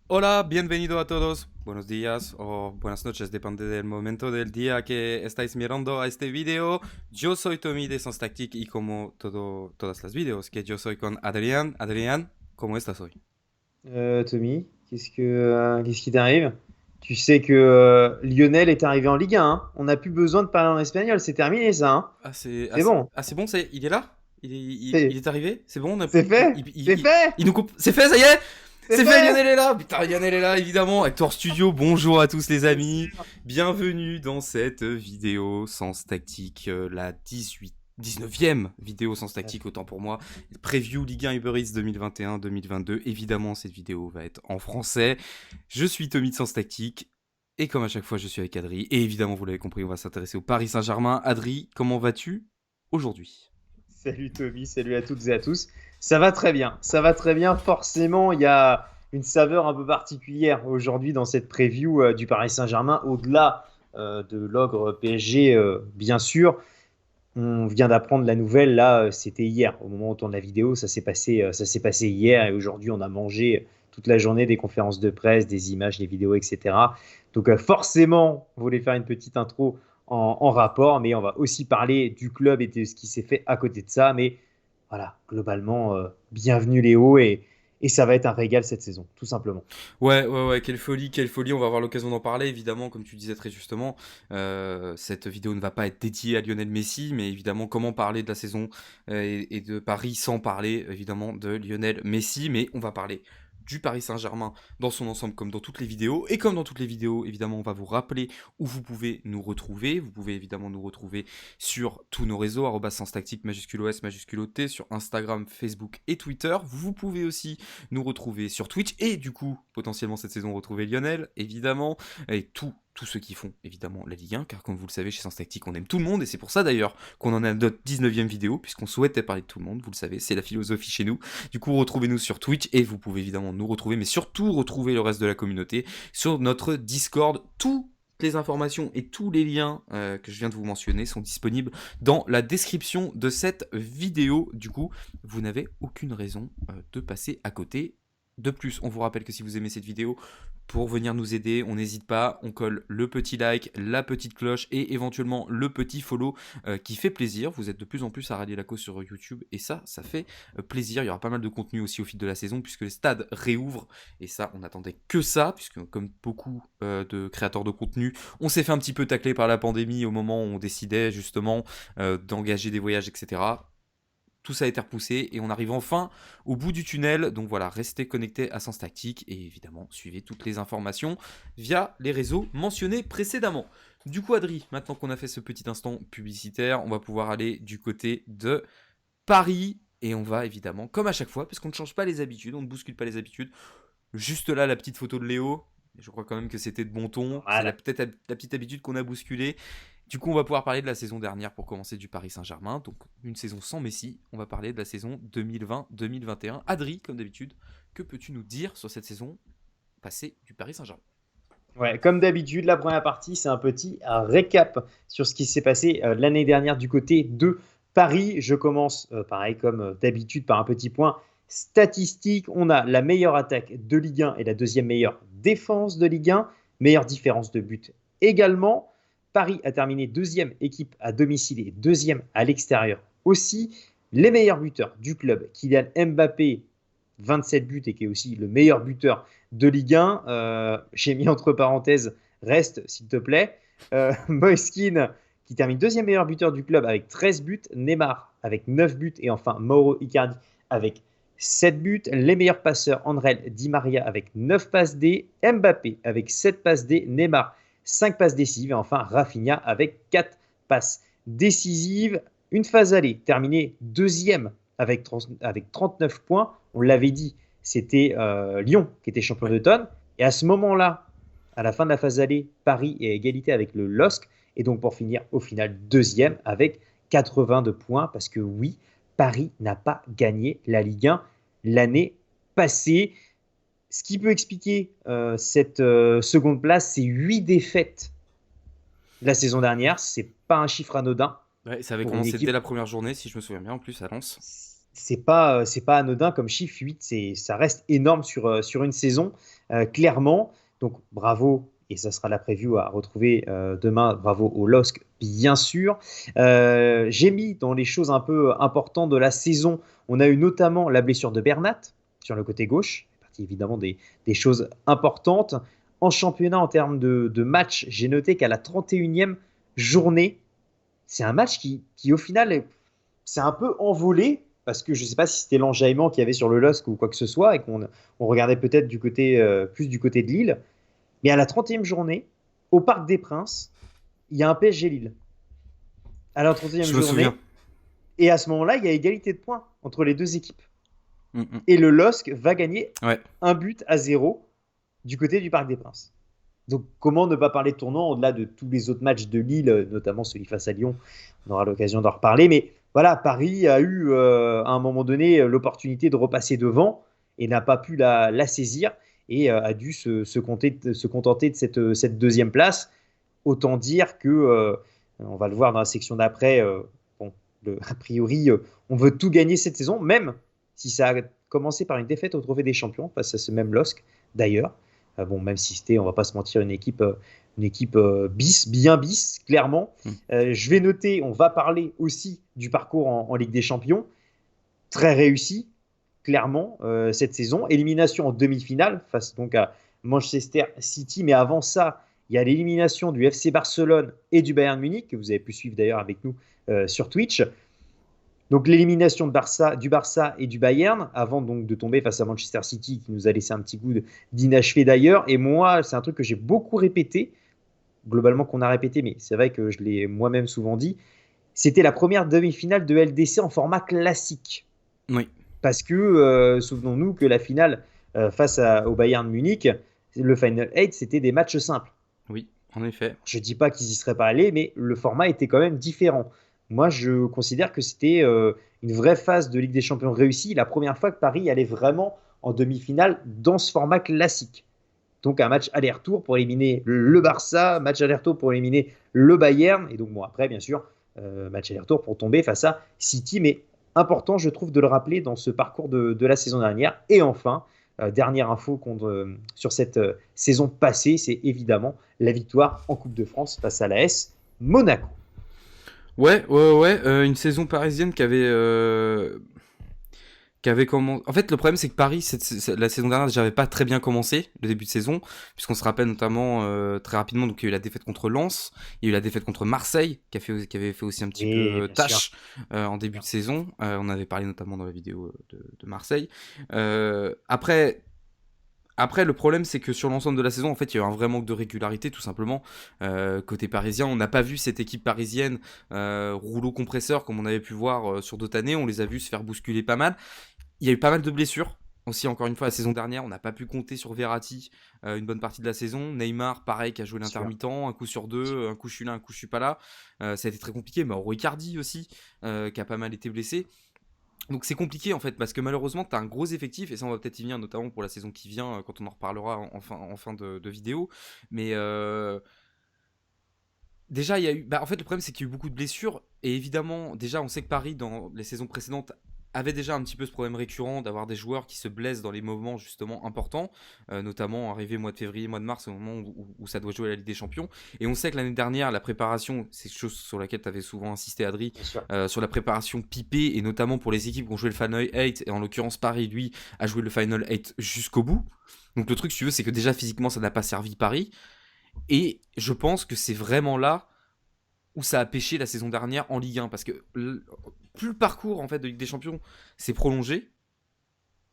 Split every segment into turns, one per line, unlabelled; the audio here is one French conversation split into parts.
Hola, bienvenido a todos. Buenos días o buenas noches, depende del momento del día que estáis mirando a este video. Yo soy Tommy de Sans Tactique y como todas las videos que yo soy con Adrián. Adrián, ¿cómo estás hoy?
Tommy, qu'est-ce qui t'arrive? Tu sais que Lionel est arrivé en Ligue 1, hein. On n'a plus besoin de parler en espagnol, c'est terminé ça, hein. C'est bon,
C'est bon, il est là? Il
c'est
est arrivé? C'est bon?
c'est fait, c'est fait,
Il nous coupe. C'est fait, ça y est!
c'est
C'est fait,
fait.
Lionel est là! Putain, Lionel est là, évidemment. Hector Studio, bonjour à tous les amis. Bienvenue dans cette vidéo Sens Tactique, la 19e vidéo Sens Tactique, autant pour moi. Preview Ligue 1 Uber Eats 2021-2022. Évidemment, cette vidéo va être en français. Je suis Tommy de Sens Tactique. Et comme à chaque fois, je suis avec Adri. Et évidemment, vous l'avez compris, on va s'intéresser au Paris Saint-Germain. Adri, comment vas-tu aujourd'hui?
Salut Tommy, salut à toutes et à tous. Ça va très bien, ça va très bien. Forcément, il y a une saveur un peu particulière aujourd'hui dans cette preview du Paris Saint-Germain, au-delà de l'ogre PSG, bien sûr. On vient d'apprendre la nouvelle, là, c'était hier. Au moment où on tourne la vidéo, ça s'est passé hier et aujourd'hui, on a mangé toute la journée des conférences de presse, des images, des vidéos, etc. Donc, forcément, on voulait faire une petite intro en rapport, mais on va aussi parler du club et de ce qui s'est fait à côté de ça. Mais voilà, globalement, bienvenue Léo et ça va être un régal cette saison, tout simplement.
Ouais, quelle folie, on va avoir l'occasion d'en parler, évidemment, comme tu disais très justement. Cette vidéo ne va pas être dédiée à Lionel Messi, mais évidemment, comment parler de la saison et de Paris sans parler, évidemment, de Lionel Messi, mais on va parler du Paris Saint-Germain dans son ensemble, comme dans toutes les vidéos. Et comme dans toutes les vidéos, évidemment, on va vous rappeler où vous pouvez nous retrouver. Vous pouvez évidemment nous retrouver sur tous nos réseaux, Sens Tactique, majuscule OS, majuscule OT, sur Instagram, Facebook et Twitter. Vous pouvez aussi nous retrouver sur Twitch et du coup, potentiellement cette saison, retrouver Lionel, évidemment, et tous ceux qui font évidemment la Ligue 1, car comme vous le savez, chez Sens Tactique, on aime tout le monde, et c'est pour ça d'ailleurs qu'on en a notre 19e vidéo, puisqu'on souhaitait parler de tout le monde, vous le savez, c'est la philosophie chez nous. Du coup, retrouvez-nous sur Twitch, et vous pouvez évidemment nous retrouver, mais surtout retrouver le reste de la communauté sur notre Discord. Toutes les informations et tous les liens que je viens de vous mentionner sont disponibles dans la description de cette vidéo. Du coup, vous n'avez aucune raison de passer à côté. De plus, on vous rappelle que si vous aimez cette vidéo, pour venir nous aider, on n'hésite pas, on colle le petit like, la petite cloche et éventuellement le petit follow qui fait plaisir. Vous êtes de plus en plus à rallier la cause sur YouTube et ça fait plaisir. Il y aura pas mal de contenu aussi au fil de la saison puisque les stades réouvrent et ça, on attendait que ça puisque comme beaucoup de créateurs de contenu, on s'est fait un petit peu tacler par la pandémie au moment où on décidait justement d'engager des voyages, etc. Tout ça a été repoussé et on arrive enfin au bout du tunnel. Donc voilà, restez connectés à Sens Tactique et évidemment suivez toutes les informations via les réseaux mentionnés précédemment. Du coup, Adri, maintenant qu'on a fait ce petit instant publicitaire, on va pouvoir aller du côté de Paris et on va évidemment, comme à chaque fois, parce qu'on ne change pas les habitudes, on ne bouscule pas les habitudes. Juste là, la petite photo de Léo. Je crois quand même que c'était de bon ton. C'est
Voilà.
peut-être la petite habitude qu'on a bousculée. Du coup, on va pouvoir parler de la saison dernière pour commencer du Paris Saint-Germain. Donc, une saison sans Messi. On va parler de la saison 2020-2021. Adri, comme d'habitude, que peux-tu nous dire sur cette saison passée du Paris Saint-Germain?
Ouais, comme d'habitude, la première partie, c'est un petit récap sur ce qui s'est passé l'année dernière du côté de Paris. Je commence, pareil comme d'habitude, par un petit point statistique. On a la meilleure attaque de Ligue 1 et la deuxième meilleure défense de Ligue 1, meilleure différence de but également. Paris a terminé deuxième équipe à domicile et deuxième à l'extérieur aussi. Les meilleurs buteurs du club, Kylian Mbappé, 27 buts et qui est aussi le meilleur buteur de Ligue 1. J'ai mis entre parenthèses, reste s'il te plaît. Moiskin qui termine deuxième meilleur buteur du club avec 13 buts. Neymar avec 9 buts. Et enfin Mauro Icardi avec 7 buts. Les meilleurs passeurs, André Di Maria avec 9 passes D. Mbappé avec 7 passes D. Neymar 5 passes décisives. Et enfin Rafinha avec 4 passes décisives. Une phase allée, terminée deuxième avec 39 points. On l'avait dit, c'était Lyon qui était champion
Ouais.
d'automne. Et à ce moment-là, à la fin de la phase allée, Paris est à égalité avec le LOSC. Et donc pour finir au final deuxième avec 82 points. Parce que oui, Paris n'a pas gagné la Ligue 1 l'année passée. Ce qui peut expliquer cette seconde place, c'est 8 défaites la saison dernière. C'est pas un chiffre anodin
Ouais, ça avait
pour une
commencé dès
équipe.
la première journée, si je me souviens bien, en plus, à Lens.
c'est pas anodin comme chiffre. 8, ça reste énorme sur une saison, clairement. Donc bravo, et ça sera la preview à retrouver demain. Bravo au LOSC, bien sûr. J'ai mis dans les choses un peu importantes de la saison, on a eu notamment la blessure de Bernat sur le côté gauche. C'est partie évidemment des choses importantes. En championnat, en termes de match, j'ai noté qu'à la 31e journée, c'est un match qui au final, c'est un peu envolé parce que je ne sais pas si c'était l'enjaillement qu'il y avait sur le LOSC ou quoi que ce soit et qu'on regardait peut-être plus du côté de Lille. Mais à la 30e journée, au Parc des Princes, il y a un PSG Lille. À la 30e
Je me souviens.
journée. Et à ce moment-là, il y a égalité de points entre les deux équipes.
Mm.
Et le LOSC va gagner
Ouais.
1-0 du côté du Parc des Princes. Donc, comment ne pas parler de tournoi au-delà de tous les autres matchs de Lille, notamment celui face à Lyon. On aura l'occasion d'en reparler. Mais voilà, Paris a eu à un moment donné l'opportunité de repasser devant et n'a pas pu la saisir et a dû se contenter de cette deuxième place. Autant dire que, on va le voir dans la section d'après, bon, a priori, on veut tout gagner cette saison, même si ça a commencé par une défaite au Trophée des Champions face à ce même LOSC, d'ailleurs. Bon, même si c'était, on va pas se mentir, une équipe bis, bien bis, clairement. Je vais noter, on va parler aussi du parcours en Ligue des Champions. Très réussi, clairement, cette saison. Élimination en demi-finale face donc à Manchester City. Mais avant ça, il y a l'élimination du FC Barcelone et du Bayern Munich, que vous avez pu suivre d'ailleurs avec nous sur Twitch. Donc l'élimination du Barça et du Bayern, avant donc de tomber face à Manchester City, qui nous a laissé un petit goût d'inachevé d'ailleurs. Et moi, c'est un truc que j'ai beaucoup répété, globalement qu'on a répété, mais c'est vrai que je l'ai moi-même souvent dit. C'était la première demi-finale de LDC en format classique.
Oui.
Parce que, souvenons-nous que la finale face au Bayern Munich, le Final 8, c'était des matchs simples.
Oui, en effet.
Je ne dis pas qu'ils y seraient pas allés, mais le format était quand même différent. Moi, je considère que c'était une vraie phase de Ligue des Champions réussie, la première fois que Paris allait vraiment en demi-finale dans ce format classique. Donc un match aller-retour pour éliminer le Barça, match aller-retour pour éliminer le Bayern, et donc bon après bien sûr, match aller-retour pour tomber face à City, mais important je trouve de le rappeler dans ce parcours de la saison dernière. Et enfin, dernière info sur cette saison passée, c'est évidemment la victoire en Coupe de France face à l'AS Monaco.
Ouais. Une saison parisienne qui avait commencé. En fait, le problème, c'est que Paris, la saison dernière, j'avais pas très bien commencé le début de saison, puisqu'on se rappelle notamment très rapidement, donc il y a eu la défaite contre Lens, il y a eu la défaite contre Marseille, qui avait fait aussi un petit peu tâche en début de saison. On avait parlé notamment dans la vidéo de Marseille. Après, le problème, c'est que sur l'ensemble de la saison, en fait, il y a eu un vrai manque de régularité, tout simplement. Côté parisien, on n'a pas vu cette équipe parisienne rouleau compresseur comme on avait pu voir sur d'autres années. On les a vus se faire bousculer pas mal. Il y a eu pas mal de blessures. Aussi, encore une fois, la saison dernière, on n'a pas pu compter sur Verratti une bonne partie de la saison. Neymar, pareil, qui a joué l'intermittent, un coup sur deux, un coup je suis là, un coup je suis pas là. Ça a été très compliqué. Mauro Icardi aussi, qui a pas mal été blessé. Donc c'est compliqué en fait, parce que malheureusement tu as un gros effectif, et ça on va peut-être y venir notamment pour la saison qui vient, quand on en reparlera en fin de vidéo. Mais déjà il y a eu... en fait le problème c'est qu'il y a eu beaucoup de blessures, et évidemment déjà on sait que Paris dans les saisons précédentes avait déjà un petit peu ce problème récurrent d'avoir des joueurs qui se blessent dans les moments justement importants, notamment arrivé mois de février, mois de mars, au moment où ça doit jouer à la Ligue des Champions. Et on sait que l'année dernière, la préparation, c'est quelque chose sur laquelle tu avais souvent insisté, Adri, sur la préparation pipée, et notamment pour les équipes qui ont joué le Final 8, et en l'occurrence Paris, lui, a joué le Final 8 jusqu'au bout. Donc le truc, si tu veux, c'est que déjà physiquement, ça n'a pas servi Paris. Et je pense que c'est vraiment là où ça a pêché la saison dernière en Ligue 1, parce que plus le parcours en fait de Ligue des Champions s'est prolongé,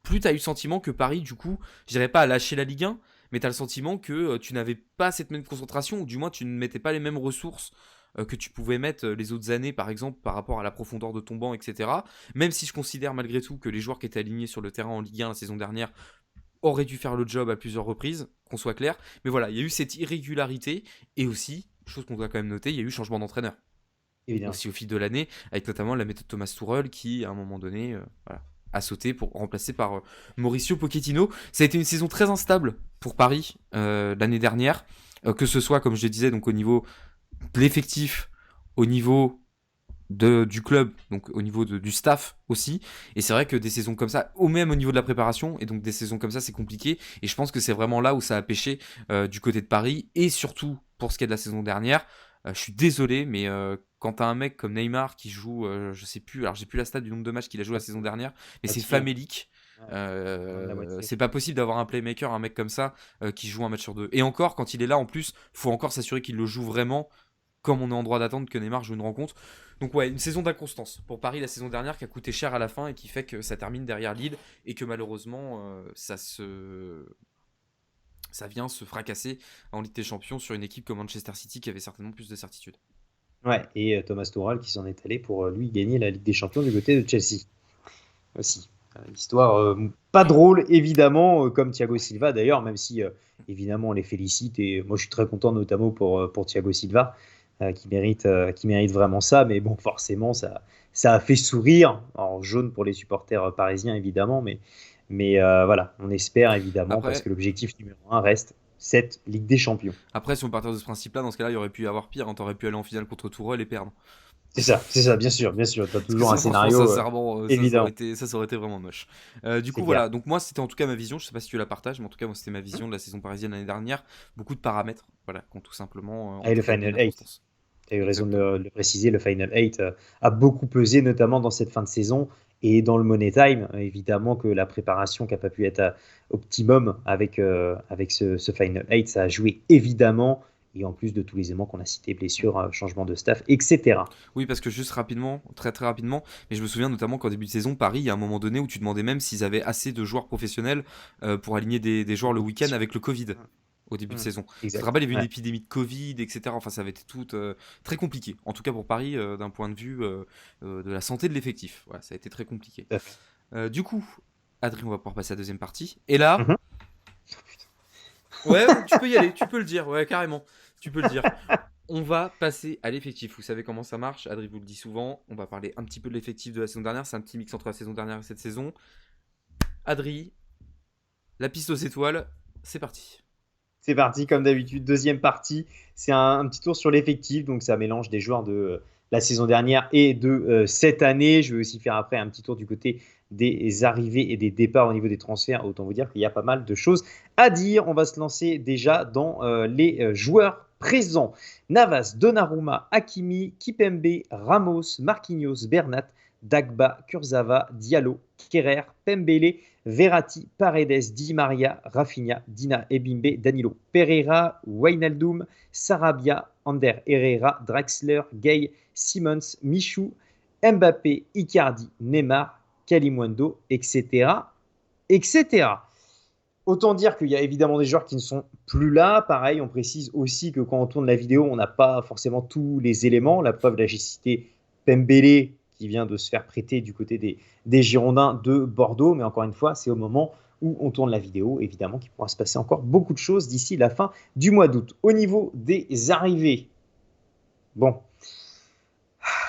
plus tu as eu le sentiment que Paris, du coup, je dirais pas à lâcher la Ligue 1, mais tu as le sentiment que tu n'avais pas cette même concentration, ou du moins tu ne mettais pas les mêmes ressources que tu pouvais mettre les autres années, par exemple, par rapport à la profondeur de ton banc, etc. Même si je considère malgré tout que les joueurs qui étaient alignés sur le terrain en Ligue 1 la saison dernière auraient dû faire le job à plusieurs reprises, qu'on soit clair. Mais voilà, il y a eu cette irrégularité, et aussi, chose qu'on doit quand même noter, il y a eu changement d'entraîneur.
Évidemment.
Aussi au fil de l'année, avec notamment la méthode Thomas Tuchel qui, à un moment donné, a sauté pour remplacer par Mauricio Pochettino. Ça a été une saison très instable pour Paris l'année dernière, que ce soit, comme je le disais, donc au niveau de l'effectif, au niveau du club, donc au niveau du staff aussi. Et c'est vrai que des saisons comme ça, au même au niveau de la préparation, et donc des saisons comme ça, c'est compliqué. Et je pense que c'est vraiment là où ça a pêché du côté de Paris. Et surtout, pour ce qui est de la saison dernière, je suis désolé, mais quand t'as un mec comme Neymar qui joue, je sais plus, alors j'ai plus la stat du nombre de matchs qu'il a joué la saison dernière, mais c'est
Moitié, hein.
famélique.
Ouais, moins de la moitié.
C'est pas possible d'avoir un playmaker, un mec comme ça, qui joue un match sur deux. Et encore, quand il est là, en plus, faut encore s'assurer qu'il le joue vraiment, comme on est en droit d'attendre que Neymar joue une rencontre. Donc ouais, une saison d'inconstance pour Paris la saison dernière qui a coûté cher à la fin et qui fait que ça termine derrière Lille et que malheureusement ça vient se fracasser en Ligue des Champions sur une équipe comme Manchester City qui avait certainement plus de certitude.
Ouais, et Thomas Tuchel qui s'en est allé pour lui gagner la Ligue des Champions du côté de Chelsea aussi. Histoire pas drôle évidemment, comme Thiago Silva d'ailleurs, même si évidemment on les félicite et moi je suis très content notamment pour Thiago Silva qui mérite vraiment ça, mais bon forcément ça a fait sourire, en jaune pour les supporters parisiens évidemment, mais voilà, on espère évidemment parce
Après,
que l'objectif numéro un reste cette Ligue des Champions.
après si on partait de ce principe-là, dans ce cas-là, il y aurait pu y avoir pire. Hein, t'aurais pu aller en finale contre Tourelle et perdre.
C'est ça, bien sûr, tu as
Parce que
toujours un
ça, franchement,
scénario
sincèrement,
évident,
ça aurait été vraiment moche. Du
c'est
coup,
clair.
voilà. Donc moi, c'était en tout cas ma vision. Je sais pas si tu la partages, mais en tout cas, moi, c'était ma vision de la saison parisienne l'année dernière. Beaucoup de paramètres, voilà, qui ont tout simplement
Et le
entraîné une
Final 8.
inconstance.
Tu as eu raison de
Exactement.
le préciser, le Final 8 a beaucoup pesé, notamment dans cette fin de saison et dans le Money Time. Évidemment que la préparation qui n'a pas pu être optimum avec ce Final 8, ça a joué évidemment. Et en plus de tous les éléments qu'on a cités, blessures, changement de staff, etc.
Oui, parce que juste rapidement, très très rapidement, mais je me souviens notamment qu'en début de saison, Paris, il y a un moment donné où tu demandais même s'ils avaient assez de joueurs professionnels pour aligner des joueurs le week-end avec le Covid au début de saison. Je te
Exact.
rappelle, il y avait une
Ouais,
épidémie de Covid, etc. Enfin, ça avait été tout très compliqué. En tout cas pour Paris, d'un point de vue de la santé de l'effectif. Voilà, ça a été très compliqué.
tout à fait.
Du coup, Adrien, on va pouvoir passer à la deuxième partie. Et là,
Mhm.
ouais, tu peux y aller, tu peux le dire, ouais, carrément. Tu peux le dire. On va passer à l'effectif. Vous savez comment ça marche. Adrien vous le dit souvent. On va parler un petit peu de l'effectif de la saison dernière. C'est un petit mix entre la saison dernière et cette saison. Adrien, la piste aux étoiles, c'est parti.
C'est parti, comme d'habitude. Deuxième partie, c'est un petit tour sur l'effectif. Donc, ça mélange des joueurs de la saison dernière et de cette année. Je vais aussi faire après un petit tour du côté des arrivées et des départs au niveau des transferts. Autant vous dire qu'il y a pas mal de choses à dire. On va se lancer déjà dans les joueurs présents. Navas, Donnarumma, Hakimi, Kipembe, Ramos, Marquinhos, Bernat, Dagba, Kurzawa, Diallo, Kerrer, Pembele, Verratti, Paredes, Di Maria, Rafinha, Dina, Ebimbe, Danilo, Pereira, Wijnaldum, Sarabia, Ander Herrera, Draxler, Gay, Simons, Michou, Mbappé, Icardi, Neymar, Kalimundo, etc. etc. Autant dire qu'il y a évidemment des joueurs qui ne sont plus là. Pareil, on précise aussi que quand on tourne la vidéo, on n'a pas forcément tous les éléments. La preuve, là, j'ai cité Pembele qui vient de se faire prêter du côté des Girondins de Bordeaux. Mais encore une fois, c'est au moment où on tourne la vidéo, évidemment, qu'il pourra se passer encore beaucoup de choses d'ici la fin du mois d'août. Au niveau des arrivées, bon,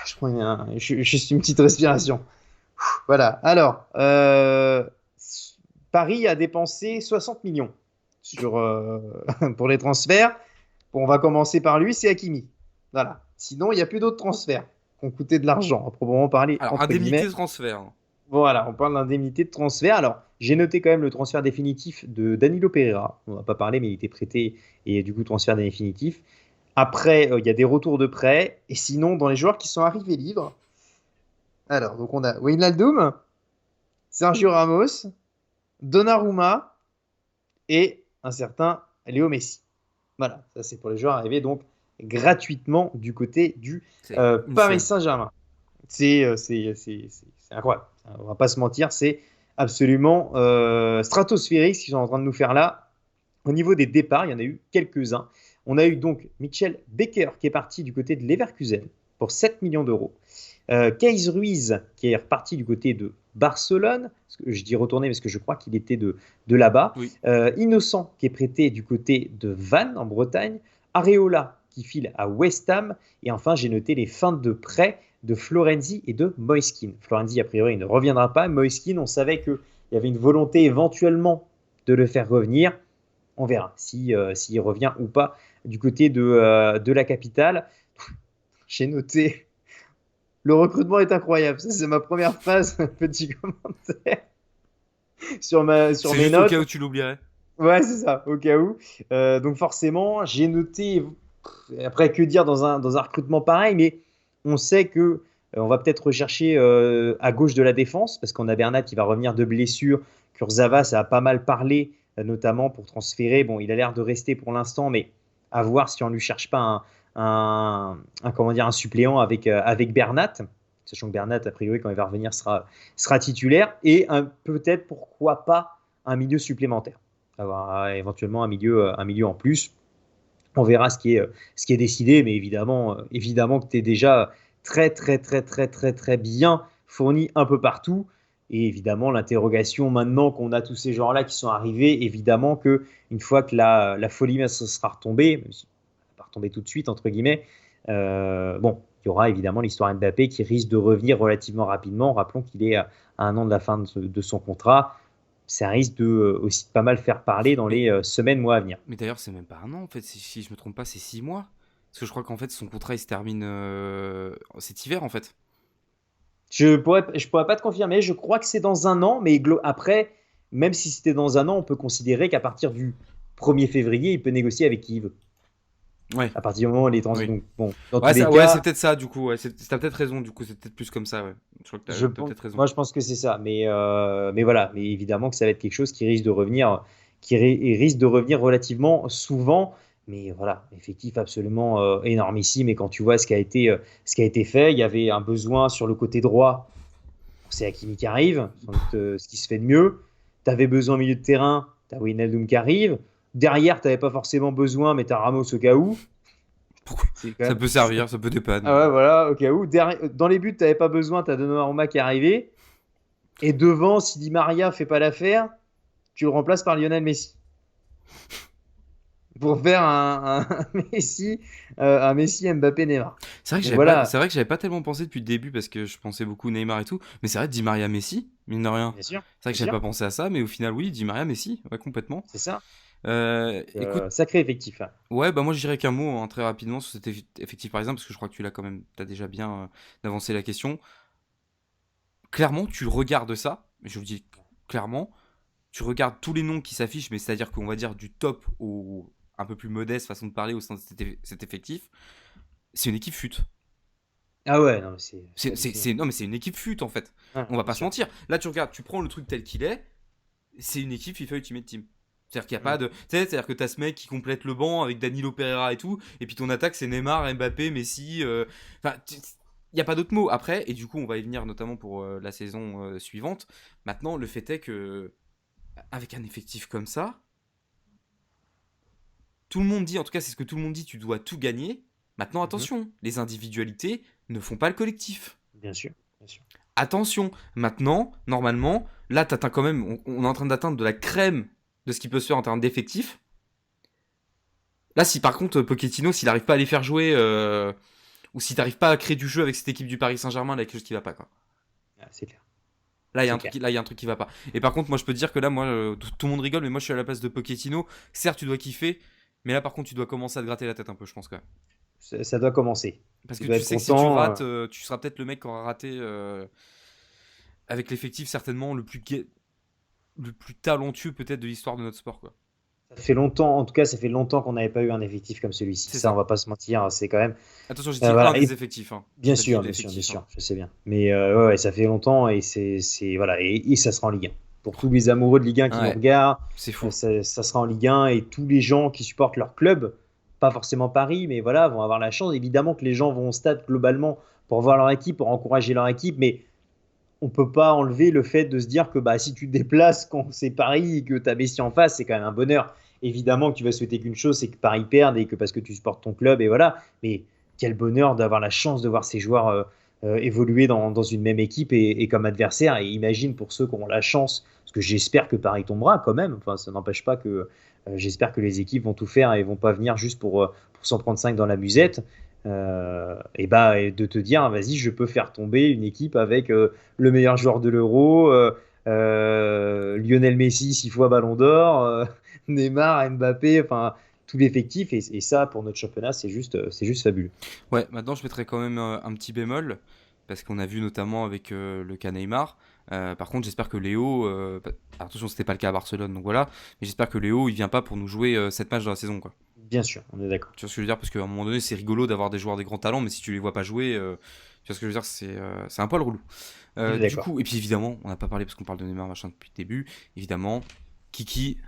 je prends juste une petite respiration. Voilà. Alors, Paris a dépensé 60 millions sur, pour les transferts. Bon, on va commencer par lui, c'est Hakimi. Voilà. Sinon, il n'y a plus d'autres transferts qui ont coûté de l'argent, à proprement parler,
Alors,
entre
indemnité
guillemets.
de transfert.
Voilà, on parle d'indemnité de transfert. Alors, j'ai noté quand même le transfert définitif de Danilo Pereira. On n'a pas parlé, mais il était prêté et du coup, transfert définitif. Après, il y a des retours de prêt. Et sinon, dans les joueurs qui sont arrivés libres, alors, donc on a Wijnaldum, Sergio Ramos, Donnarumma et un certain Léo Messi. Voilà, ça c'est pour les joueurs arrivés donc gratuitement du côté du
C'est une
Paris
somme.
Saint-Germain. C'est incroyable. On va pas se mentir, c'est absolument stratosphérique ce qu'ils sont en train de nous faire là. Au niveau des départs, il y en a eu quelques-uns. On a eu donc Mitchell Baker qui est parti du côté de Leverkusen pour 7 millions d'euros. Keys Ruiz qui est reparti du côté de Barcelone. Je dis retourné parce que je crois qu'il était de là-bas.
Oui.
Innocent qui est prêté du côté de Vannes en Bretagne. Areola qui file à West Ham. Et enfin, j'ai noté les fins de prêt de Florenzi et de Moiskin. Florenzi, a priori, il ne reviendra pas. Moiskin, on savait qu'il y avait une volonté éventuellement de le faire revenir. On verra s'il revient ou pas du côté de la capitale. J'ai noté Le recrutement est incroyable. Ça, c'est ma première phrase, un petit commentaire sur
C'est
mes
juste au
notes.
cas où tu l'oublierais.
Ouais, c'est ça, au cas où. Donc forcément, j'ai noté, après que dire dans un recrutement pareil, mais on sait que on va peut-être rechercher à gauche de la défense, parce qu'on a Bernat qui va revenir de blessure. Kurzawa, ça a pas mal parlé, notamment pour transférer. Bon, il a l'air de rester pour l'instant, mais à voir si on lui cherche pas comment dire, un suppléant avec Bernat, sachant que Bernat, a priori, quand il va revenir, sera titulaire, et peut-être, pourquoi pas, un milieu supplémentaire, avoir éventuellement un milieu en plus. On verra ce qui est décidé, mais évidemment que tu es déjà très, très, très, très, très, très bien fourni un peu partout. Et évidemment, l'interrogation maintenant qu'on a tous ces gens-là qui sont arrivés, évidemment que une fois que la folie sera retombée, même si elle va pas retomber tout de suite, entre guillemets, bon, il y aura évidemment l'histoire Mbappé qui risque de revenir relativement rapidement. Rappelons qu'il est à un an de la fin de son contrat. Ça risque de aussi pas mal faire parler dans
Mais,
les semaines, mois à venir.
mais d'ailleurs, c'est même pas un an en fait. Si je me trompe pas, c'est 6 mois. Parce que je crois qu'en fait, son contrat il se termine cet hiver en fait.
Je pourrais pas te confirmer. Je crois que c'est dans un an, mais après, même si c'était dans un an, on peut considérer qu'à partir du 1er février, il peut négocier avec qui il veut.
Ouais,
À partir du moment où les trans.
oui.
Donc, bon, dans tous
Ouais,
les
ouais, c'est
cas,
peut-être ça du coup. Ouais, t'as peut-être raison du coup. C'est peut-être plus comme ça. Ouais. Je crois que
je
t'as
pense,
peut-être raison.
moi, je pense que c'est ça. Mais voilà. Mais évidemment que ça va être quelque chose qui risque de revenir, risque de revenir relativement souvent. Mais voilà, effectif absolument énormissime. Et quand tu vois ce qui a été fait, il y avait un besoin sur le côté droit. C'est Hakimi qui arrive, sans doute ce qui se fait de mieux. Tu avais besoin au milieu de terrain, tu as Wijnaldum qui arrive. Derrière, tu n'avais pas forcément besoin, mais tu as Ramos au cas où.
Pourquoi?
C'est quand
Ça
même.
peut servir, ça peut dépanner.
Ah ouais, voilà, au cas où. Dans les buts, tu n'avais pas besoin, tu as Donnarumma qui est arrivé. Et devant, si Di Maria fait pas l'affaire, tu le remplaces par Lionel Messi. Pour faire un Messi, un Messi Mbappé Neymar.
C'est vrai que
Donc
j'avais pas,
voilà,
c'est vrai que j'avais pas tellement pensé depuis le début parce que je pensais beaucoup Neymar et tout. Mais c'est vrai, Di Maria Messi, mine de rien.
bien sûr,
C'est vrai
bien
que j'avais
sûr,
pas pensé à ça, mais au final, oui, Di Maria Messi, ouais, complètement.
c'est ça.
Écoute,
Sacré effectif, hein.
ouais, bah moi je dirais qu'un mot hein, très rapidement sur cet effectif parisien parce que je crois que tu l'as quand même, t'as déjà bien avancé la question. Clairement, tu regardes ça, je vous dis clairement, tu regardes tous les noms qui s'affichent, mais c'est-à-dire qu'on va dire du top au un peu plus modeste façon de parler au sein de cet effectif, c'est une équipe fut.
Ah ouais, non, mais c'est hallucinant.
Non, mais c'est une équipe fut en fait.
Ah,
On va
bien
pas se
sûr.
mentir. Là, tu regardes, tu prends le truc tel qu'il est, c'est une équipe FIFA Ultimate Team. C'est-à-dire qu'il n'y a pas
Mm.
de. Tu sais, c'est-à-dire que t'as ce mec qui complète le banc avec Danilo Pereira et tout, et puis ton attaque c'est Neymar, Mbappé, Messi. Enfin, il n'y a pas d'autre mot. Après, et du coup, on va y venir notamment pour la saison suivante. Maintenant, le fait est que, avec un effectif comme ça, tout le monde dit, en tout cas, c'est ce que tout le monde dit, tu dois tout gagner. Maintenant,
Mhm.
attention, les individualités ne font pas le collectif.
Bien sûr, bien sûr.
Attention, maintenant, normalement, là, t'atteins quand même, on est en train d'atteindre de la crème de ce qui peut se faire en termes d'effectifs. Là, si par contre, Pochettino, s'il n'arrive pas à les faire jouer, ou s'il n'arrive pas à créer du jeu avec cette équipe du Paris Saint-Germain, là, il y a quelque chose qui va pas, quoi.
Ah, c'est clair.
Là, il y a un
C'est
truc,
clair.
là, il y a un truc qui va pas. Et par contre, moi, je peux te dire que là, moi, tout le monde rigole, mais moi, je suis à la place de Pochettino. Certes, tu dois kiffer, mais là, par contre, tu dois commencer à te gratter la tête un peu, je pense, quand même.
Ça doit commencer.
Parce
Tu
que
dois
tu
être
sais que si tu
content.
rates, tu seras peut-être le mec qui aura raté avec l'effectif certainement le plus talentueux peut-être de l'histoire de notre sport, quoi.
Ça fait longtemps, en tout cas, ça fait longtemps qu'on n'avait pas eu un effectif comme celui-ci.
C'est
Ça, on
ça.
va pas se mentir, c'est quand même.
Attention, j'ai dit un
Voilà.
des
Et
effectifs, hein. J'ai
bien
pas dit
sûr, bien sûr, bien
l'effectif, hein.
sûr, je sais bien. Mais ouais, ouais, ça fait longtemps et voilà, et ça sera en Ligue 1. Pour tous les amoureux de Ligue 1 qui nous
Ouais,
regardent,
c'est fou.
ça sera en Ligue 1 et tous les gens qui supportent leur club, pas forcément Paris, mais voilà, vont avoir la chance. Évidemment que les gens vont au stade globalement pour voir leur équipe, pour encourager leur équipe, mais on peut pas enlever le fait de se dire que bah, si tu te déplaces quand c'est Paris et que tu as Messi en face, c'est quand même un bonheur. Évidemment que tu vas souhaiter qu'une chose, c'est que Paris perde et que parce que tu supportes ton club et voilà. Mais quel bonheur d'avoir la chance de voir ces joueurs évoluer dans une même équipe et comme adversaire. Et imagine pour ceux qui ont la chance, parce que j'espère que Paris tombera quand même. Enfin, ça n'empêche pas que j'espère que les équipes vont tout faire et vont pas venir juste pour s'en prendre 5 dans la musette. Et de te dire, vas-y, je peux faire tomber une équipe avec le meilleur joueur de l'Euro, Lionel Messi 6 fois Ballon d'Or, Neymar, Mbappé, enfin tout l'effectif et ça pour notre championnat c'est juste fabuleux.
Ouais, maintenant je mettrais quand même un petit bémol parce qu'on a vu notamment avec le cas Neymar. Par contre, j'espère que Léo, attention, c'était pas le cas à Barcelone, donc voilà, mais j'espère que Léo, il vient pas pour nous jouer 7 matchs dans la saison, quoi.
Bien sûr, on est d'accord.
Tu vois ce que je veux dire? Parce qu'à un moment donné, c'est rigolo d'avoir des joueurs des grands talents, mais si tu les vois pas jouer, tu vois ce que je veux dire? C'est un poil relou.
On est
Du
d'accord.
coup, et puis évidemment, on n'a pas parlé parce qu'on parle de Neymar machin depuis le début. Évidemment, Kiki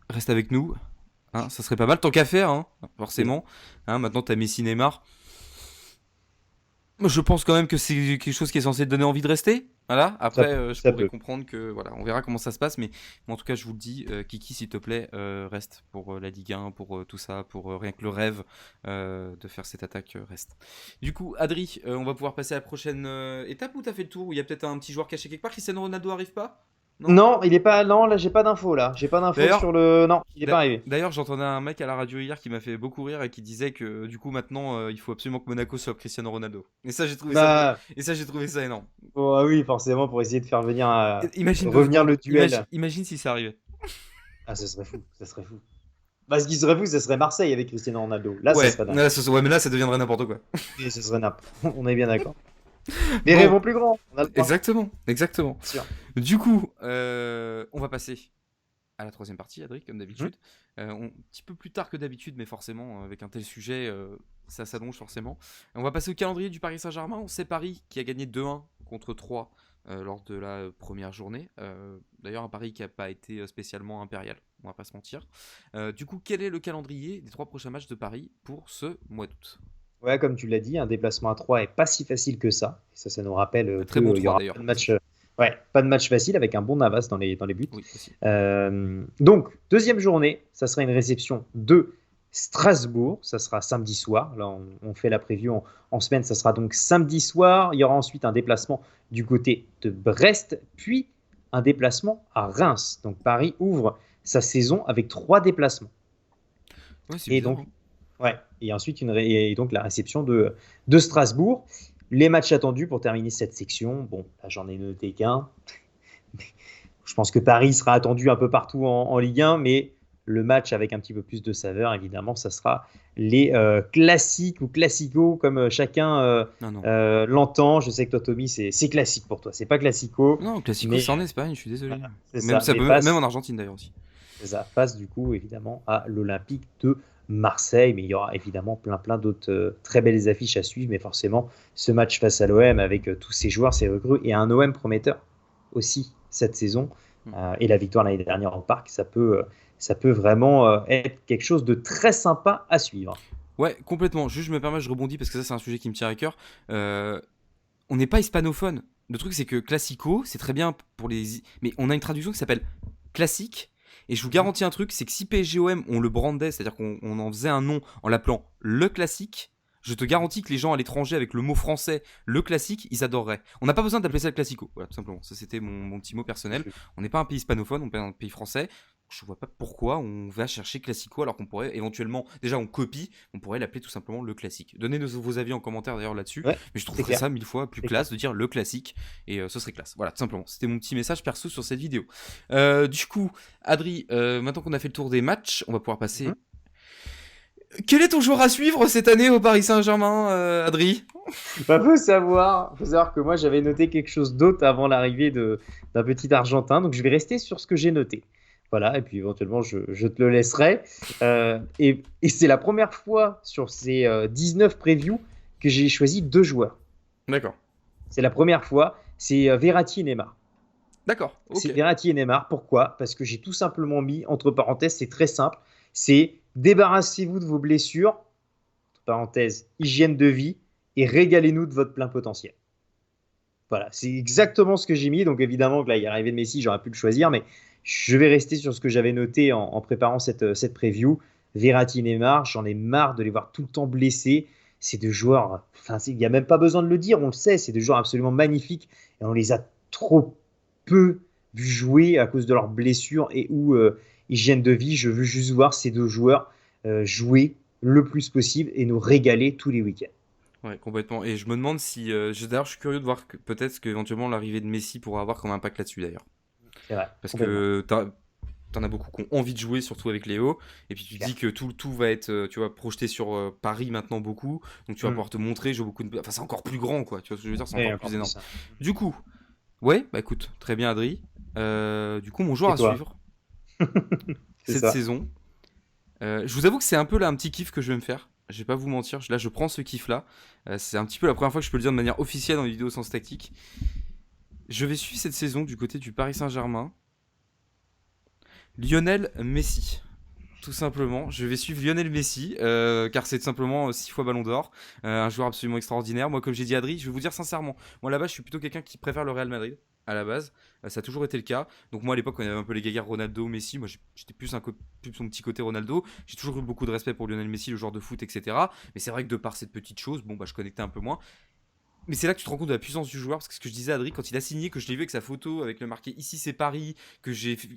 reste avec nous. Hein, ça serait pas mal tant qu'à faire, hein,
Oui.
forcément. Hein, maintenant, t'as Messi, Neymar. Moi, je pense quand même que c'est quelque chose qui est censé te donner envie de rester. Voilà.
Ça
Après,
peut,
je
ça
pourrais
peut.
comprendre que voilà, on verra comment ça se passe, mais moi, en tout cas, je vous le dis, Kiki, s'il te plaît, reste pour la Ligue 1, pour tout ça, pour rien que le rêve de faire cette attaque, reste. Du coup, Adri, on va pouvoir passer à la prochaine étape où t'as fait le tour, où il y a peut-être un petit joueur caché quelque part. Cristiano Ronaldo arrive pas? Non?
Non, il est pas. Non, là, j'ai pas d'infos là. J'ai pas d'infos
D'ailleurs,
sur le. Non, il est pas arrivé.
D'ailleurs, j'entendais un mec à la radio hier qui m'a fait beaucoup rire et qui disait que du coup maintenant il faut absolument que Monaco soit Cristiano Ronaldo. Et ça j'ai trouvé ça
Bah,
et ça j'ai trouvé ça énorme.
oh, ah oui, forcément, pour essayer de faire venir
Imagine 2
revenir
secondes.
le duel.
Imagine si ça arrivait.
Ah, ce serait fou, ça serait fou. Bah, ce qui serait fou, ce serait Marseille avec Cristiano Ronaldo. Là, ça
Ouais,
serait dingue.
là, ouais, mais là ça deviendrait n'importe quoi.
Et ce serait nappe. On est bien d'accord. Les
Bon,
rêves plus grands, on a le droit.
exactement, exactement.
Bien sûr.
Du coup, on va passer à la troisième partie, Adric, comme
Mhm.
d'habitude. Un petit peu plus tard que d'habitude, mais forcément, avec un tel sujet, ça s'allonge forcément. On va passer au calendrier du Paris Saint-Germain. On sait Paris qui a gagné 2-1 contre 3 lors de la première journée. D'ailleurs, un Paris qui n'a pas été spécialement impérial, on va pas se mentir. Du coup, quel est le calendrier des 3 prochains matchs de Paris pour ce mois d'août?
Ouais, comme tu l'as dit, un déplacement à 3 est pas si facile que ça. Ça nous rappelle
Très beau
qu'il y
3
aura
d'ailleurs,
pas
au
de match,
passage.
ouais, pas de match facile avec un bon Navas dans les buts.
Oui, aussi.
Donc, deuxième journée, ça sera une réception de Strasbourg. Ça sera samedi soir. Là, on fait la preview en semaine. Ça sera donc samedi soir. Il y aura ensuite un déplacement du côté de Brest, puis un déplacement à Reims. Donc, Paris ouvre sa saison avec 3 déplacements.
Ouais, c'est
Et
bizarre,
donc,
hein.
ouais, et ensuite et donc la réception de Strasbourg. Les matchs attendus pour terminer cette section. Bon, là, j'en ai noté qu'un. Je pense que Paris sera attendu un peu partout en Ligue 1, mais le match avec un petit peu plus de saveur, évidemment, ça sera les classiques ou classico, comme chacun
Non, non.
l'entend. Je sais que toi, Tommy, c'est classique pour toi. C'est pas classico,
Non, Classico,
mais
c'est en Espagne, je suis désolé.
voilà, c'est
Même,
ça.
ça
Mais
peut, même
face,
en Argentine d'ailleurs aussi.
c'est ça, face du coup, évidemment, à l'Olympique de Marseille. Mais il y aura évidemment plein d'autres très belles affiches à suivre. Mais forcément, ce match face à l'OM avec tous ces joueurs, ces recrues, et un OM prometteur aussi cette saison.
Hmm.
Et la victoire l'année dernière au Parc, ça peut vraiment être quelque chose de très sympa à suivre.
Ouais, complètement. Juste, je me permets, je rebondis parce que ça, c'est un sujet qui me tient à cœur. Euh, on n'est pas hispanophone. Le truc, c'est que classico, c'est très bien pour les. Mais on a une traduction qui s'appelle classique. Et je vous
Mhm.
garantis un truc, c'est que si PSGOM, on le brandait, c'est-à-dire qu'on en faisait un nom en l'appelant le classique, je te garantis que les gens à l'étranger, avec le mot français, le classique, ils adoreraient. On n'a pas besoin d'appeler ça le classico. Voilà, tout simplement. Ça, c'était mon petit mot personnel. On n'est pas un pays hispanophone, on est un pays français. Je vois pas pourquoi on va chercher classico alors qu'on pourrait éventuellement, déjà on copie, on pourrait l'appeler tout simplement le classique. Donnez vos avis en commentaire d'ailleurs là-dessus,
Ouais,
mais je
c'est
trouverais
clair.
ça 1000 fois plus
C'est clair.
classe de dire le classique et ce serait classe. Voilà, tout simplement. C'était mon petit message perso sur cette vidéo. Du coup, Adri, maintenant qu'on a fait le tour des matchs, on va pouvoir
Mhm.
passer. Quel est ton joueur à suivre cette année au Paris Saint-Germain, Adri?
Bah, faut savoir que moi j'avais noté quelque chose d'autre avant l'arrivée d'un petit Argentin, donc je vais rester sur ce que j'ai noté. Voilà, et puis éventuellement je te le laisserai. Et c'est la première fois sur ces 19 previews que j'ai choisi 2 joueurs.
D'accord.
C'est la première fois, c'est Verratti et Neymar.
D'accord,
C'est
ok.
Verratti et Neymar. Pourquoi? Parce que j'ai tout simplement mis, entre parenthèses, c'est très simple, c'est débarrassez-vous de vos blessures, entre parenthèses, hygiène de vie, et régalez-nous de votre plein potentiel. Voilà, c'est exactement ce que j'ai mis. Donc évidemment que là, il y a l'arrivée de Messi, j'aurais pu le choisir, mais je vais rester sur ce que j'avais noté en préparant cette preview. Verratti, Neymar, j'en ai marre de les voir tout le temps blessés. C'est deux joueurs, enfin, il n'y a même pas besoin de le dire, on le sait, c'est des joueurs absolument magnifiques et on les a trop peu vus jouer à cause de leurs blessures et ou hygiène de vie. Je veux juste voir ces 2 joueurs jouer le plus possible et nous régaler tous les week-ends.
Ouais, complètement. Et je me demande si. D'ailleurs, je suis curieux de voir peut-être qu'éventuellement l'arrivée de Messi pourra avoir comme impact là-dessus d'ailleurs.
C'est vrai,
Parce
complètement.
que t'en as beaucoup qui ont envie de jouer, surtout avec Léo. Et puis tu te dis que tout va être, tu vois, projeté sur Paris maintenant beaucoup. Donc tu vas pouvoir te montrer, jouer beaucoup de... Enfin, c'est encore plus grand, quoi. Tu vois ce que je veux dire? C'est encore plus énorme. Du coup, ouais, bah écoute, très bien, Adri. Du coup, mon joueur à suivre cette saison. Je vous avoue que c'est un peu là un petit kiff que je vais me faire. Je vais pas vous mentir, là je prends ce kiff là. C'est un petit peu la première fois que je peux le dire de manière officielle dans une vidéo Sens Tactique. Je vais suivre cette saison du côté du Paris Saint-Germain. Lionel Messi. Tout simplement, je vais suivre Lionel Messi, car c'est tout simplement 6 fois Ballon d'Or, un joueur absolument extraordinaire. Moi, comme j'ai dit à Adri, je vais vous dire sincèrement, moi là-bas, je suis plutôt quelqu'un qui préfère le Real Madrid, à la base. Ça a toujours été le cas. Donc moi, à l'époque, quand il y avait un peu les gagards Ronaldo, Messi, moi j'étais plus son petit côté Ronaldo. J'ai toujours eu beaucoup de respect pour Lionel Messi, le joueur de foot, etc. Mais c'est vrai que de par cette petite chose, bon, bah, je connectais un peu moins. Mais c'est là que tu te rends compte de la puissance du joueur, parce que ce que je disais à Adri, quand il a signé, que je l'ai vu avec sa photo, avec le marqué ici c'est Paris, que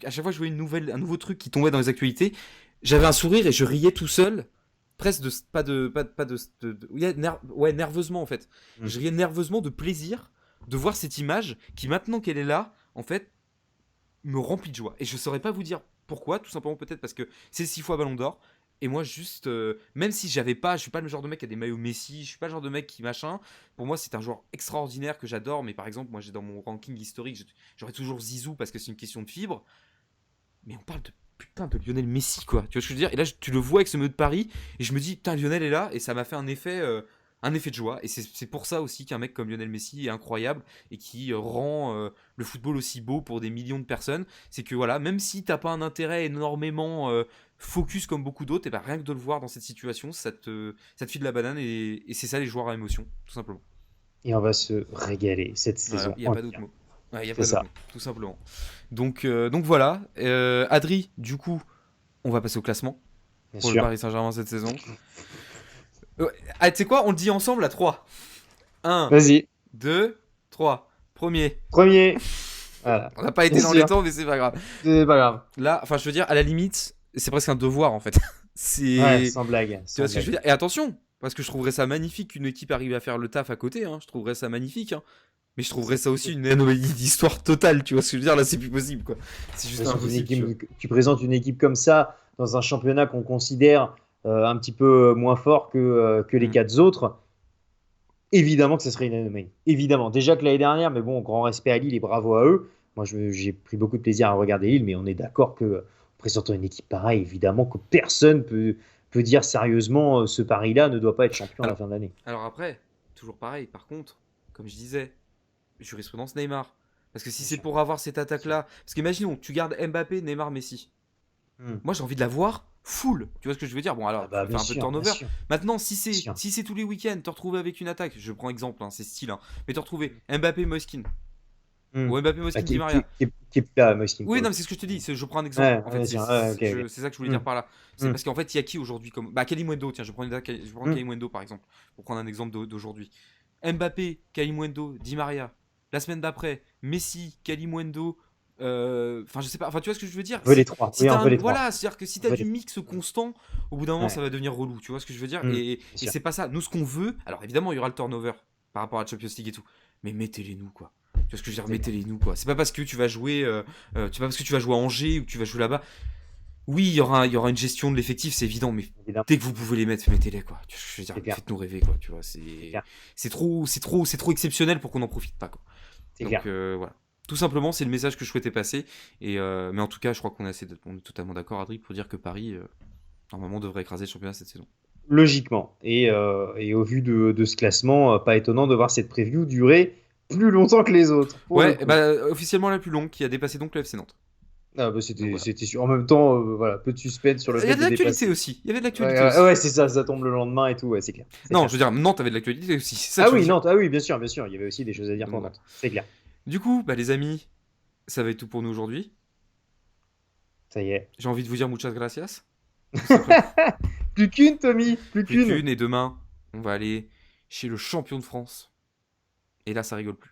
à chaque fois que je voyais un nouveau truc qui tombait dans les actualités, j'avais un sourire et je riais tout seul, presque ouais, nerveusement en fait. Je riais nerveusement de plaisir de voir cette image qui, maintenant qu'elle est là, en fait, me remplit de joie. Et je saurais pas vous dire pourquoi, tout simplement peut-être parce que c'est 6 fois Ballon d'Or. Et moi, juste, même si je suis pas le genre de mec qui a des maillots Messi, je suis pas le genre de mec qui machin. Pour moi, c'est un joueur extraordinaire que j'adore. Mais par exemple, moi, j'ai dans mon ranking historique, j'aurais toujours Zizou parce que c'est une question de fibre. Mais on parle de putain de Lionel Messi, quoi. Tu vois ce que je veux dire? Et là, tu le vois avec ce maillot de Paris. Et je me dis, putain, Lionel est là. Et ça m'a fait un effet de joie. Et c'est pour ça aussi qu'un mec comme Lionel Messi est incroyable et qui rend le football aussi beau pour des millions de personnes. C'est que voilà, même si t'as pas un intérêt énormément focus comme beaucoup d'autres, et ben rien que de le voir dans cette situation, ça te file de la banane. Et c'est ça les joueurs à émotion, tout simplement.
Et on va se régaler cette saison.
Il n'y a pas d'autre mot. Il n'y a pas d'autre mot, tout simplement. Donc voilà. Adri, du coup, on va passer au classement pour le Paris Saint-Germain cette saison. Ah, tu sais quoi? On le dit ensemble à 3. 1,
vas-y.
2, 3. Premier.
Voilà.
On n'a pas été dans les temps, mais c'est pas grave.
C'est pas grave.
Là, enfin, je veux dire, à la limite, c'est presque un devoir en fait.
Ouais, sans blague.
Tu vois ce que je veux dire? Et attention, parce que je trouverais ça magnifique qu'une équipe arrive à faire le taf à côté. Hein. Je trouverais ça magnifique. Hein. Mais je trouverais ça aussi une anomalie d'histoire totale. Tu vois ce que je veux dire? Là, c'est plus possible, quoi. C'est juste impossible.
Tu présentes une équipe comme ça dans un championnat qu'on considère un petit peu moins fort que les 4 autres. Évidemment que ce serait une anomalie. Évidemment. Déjà que l'année dernière, mais bon, grand respect à Lille et bravo à eux. Moi, j'ai pris beaucoup de plaisir à regarder Lille, mais on est d'accord que présentant une équipe pareille, évidemment que personne peut dire sérieusement ce Paris-là ne doit pas être champion à la fin de l'année.
Alors après, toujours pareil. Par contre, comme je disais, jurisprudence Neymar. Parce que si c'est pour avoir cette attaque-là... Parce qu'imaginons, tu gardes Mbappé, Neymar, Messi. Moi, j'ai envie de la voir full. Tu vois ce que je veux dire? Bon, alors, faire un peu de turnover. Maintenant, si c'est tous les week-ends, te retrouver avec une attaque, je prends exemple, hein, c'est style, hein, mais te retrouver Mbappé, Moskin. Ou Mbappé, Moskin, Di Maria.
Qui est là, Moskin.
Oui, non, mais c'est ce que je te dis, je prends un exemple. En fait, c'est ça que je voulais dire par là. C'est parce qu'en fait, il y a qui aujourd'hui comme. Bah, Kalimundo, tiens, je prends Kalimundo par exemple, pour prendre un exemple d'aujourd'hui. Mbappé, Kalimundo, Di Maria. La semaine d'après, Messi, Kalimundo. Enfin, je sais pas. Enfin, tu vois ce que je veux dire?
On veut les trois.
Voilà, c'est-à-dire que si t'as du mix constant, au bout d'un moment, ça va devenir relou. Tu vois ce que je veux dire? Et c'est pas ça. Nous, ce qu'on veut. Alors, évidemment, il y aura le turnover par rapport à la Champions League et tout. Mais mettez-les nous, quoi. Tu vois ce que je veux dire? Mettez-les nous, quoi. C'est pas parce que tu vas jouer, à Angers ou que tu vas jouer là-bas. Oui, il y aura une gestion de l'effectif, c'est évident, mais dès que vous pouvez les mettre, mettez-les, quoi. Tu vois ce que je veux dire? Faites-nous rêver, quoi. Tu vois, c'est trop exceptionnel pour qu'on n'en profite pas, quoi. Donc voilà. Tout simplement, c'est le message que je souhaitais passer. Mais en tout cas, je crois qu'on est totalement d'accord, Adri, pour dire que Paris, normalement, devrait écraser le championnat cette saison.
Logiquement. Et au vu de ce classement, pas étonnant de voir cette preview durer plus longtemps que les autres.
Ouais, officiellement la plus longue, qui a dépassé donc le FC Nantes.
Ah bah c'était sûr. En même temps, voilà, peu de suspense sur le fait de dépasser.
Il y a de l'actualité aussi. Il y avait de l'actualité aussi.
Ouais, c'est ça tombe le lendemain et tout, ouais, c'est clair.
Non, je veux dire, Nantes avait de l'actualité aussi.
Nantes, oui, bien sûr. Il y avait aussi des choses à dire pour Nantes, c'est clair.
Du coup, les amis, ça va être tout pour nous aujourd'hui.
Ça y est.
J'ai envie de vous dire muchas gracias.
Plus qu'une, Tommy. Plus
qu'une. Et demain, on va aller chez le champion de France. Et là, ça rigole plus.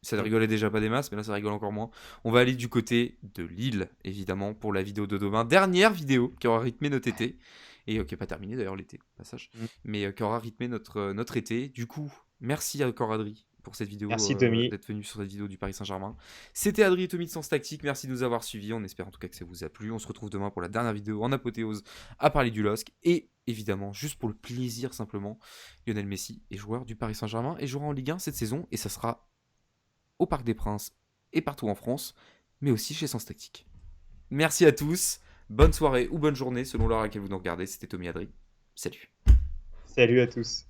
Ça ne rigolait déjà pas des masses, mais là, ça rigole encore moins. On va aller du côté de Lille, évidemment, pour la vidéo de demain. Dernière vidéo qui aura rythmé notre été. Et qui n'est pas terminée d'ailleurs l'été, passage. Mais qui aura rythmé notre été. Du coup, merci encore Adri pour cette vidéo,
Merci Tommy.
d'être venu sur cette vidéo du Paris Saint-Germain. C'était Adrien et Tommy de Sens Tactique. Merci de nous avoir suivis. On espère en tout cas que ça vous a plu. On se retrouve demain pour la dernière vidéo en apothéose à parler du LOSC. Et évidemment, juste pour le plaisir simplement, Lionel Messi est joueur du Paris Saint-Germain et jouera en Ligue 1 cette saison. Et ça sera au Parc des Princes et partout en France, mais aussi chez Sens Tactique. Merci à tous. Bonne soirée ou bonne journée selon l'heure à laquelle vous nous regardez. C'était Tommy Adri. Salut.
Salut à tous.